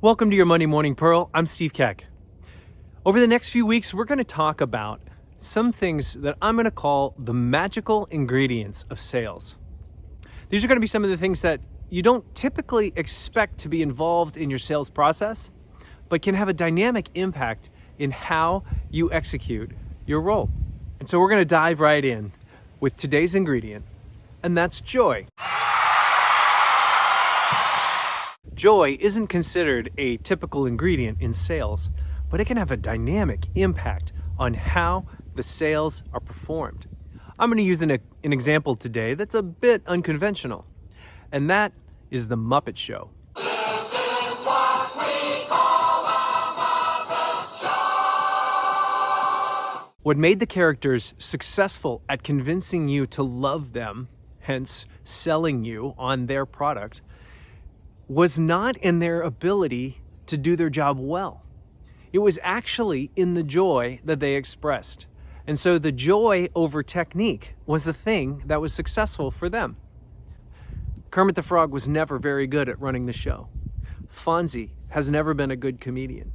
Welcome to your Monday Morning Pearl. I'm Steve Keck. Over the next few weeks, we're going to talk about some things that I'm going to call the magical ingredients of sales. These are going to be some of the things that you don't typically expect to be involved in your sales process, but can have a dynamic impact in how you execute your role. And so we're going to dive right in with today's ingredient, and that's joy. Joy isn't considered a typical ingredient in sales, but it can have a dynamic impact on how the sales are performed. I'm going to use an example today that's a bit unconventional, and that is the Muppet Show. This is what we call a Muppet Show. What made the characters successful at convincing you to love them, hence selling you on their product, was not in their ability to do their job well. It was actually in the joy that they expressed. And so the joy over technique was the thing that was successful for them. Kermit the Frog was never very good at running the show. Fonzie has never been a good comedian.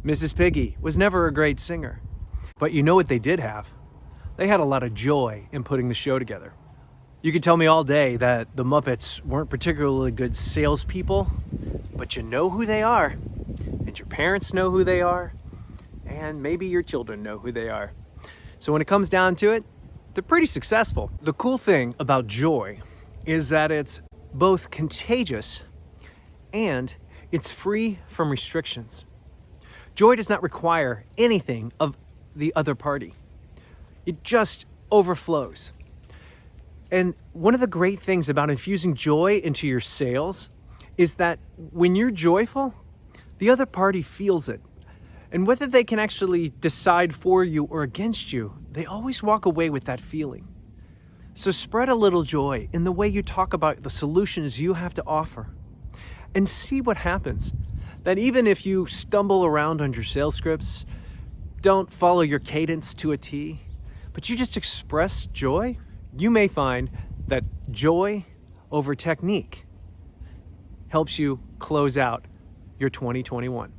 Mrs. Piggy was never a great singer. But you know what they did have? They had a lot of joy in putting the show together. You could tell me all day that the Muppets weren't particularly good salespeople, but you know who they are, and your parents know who they are, and maybe your children know who they are. So when it comes down to it, they're pretty successful. The cool thing about joy is that it's both contagious and it's free from restrictions. Joy does not require anything of the other party. It just overflows. And one of the great things about infusing joy into your sales is that when you're joyful, the other party feels it. And whether they can actually decide for you or against you, they always walk away with that feeling. So spread a little joy in the way you talk about the solutions you have to offer and see what happens. That even if you stumble around on your sales scripts, don't follow your cadence to a T, but you just express joy, you may find that joy over technique helps you close out your 2021.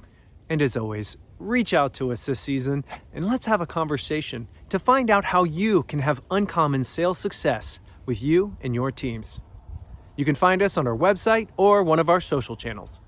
And as always, reach out to us this season and let's have a conversation to find out how you can have uncommon sales success with you and your teams. You can find us on our website or one of our social channels.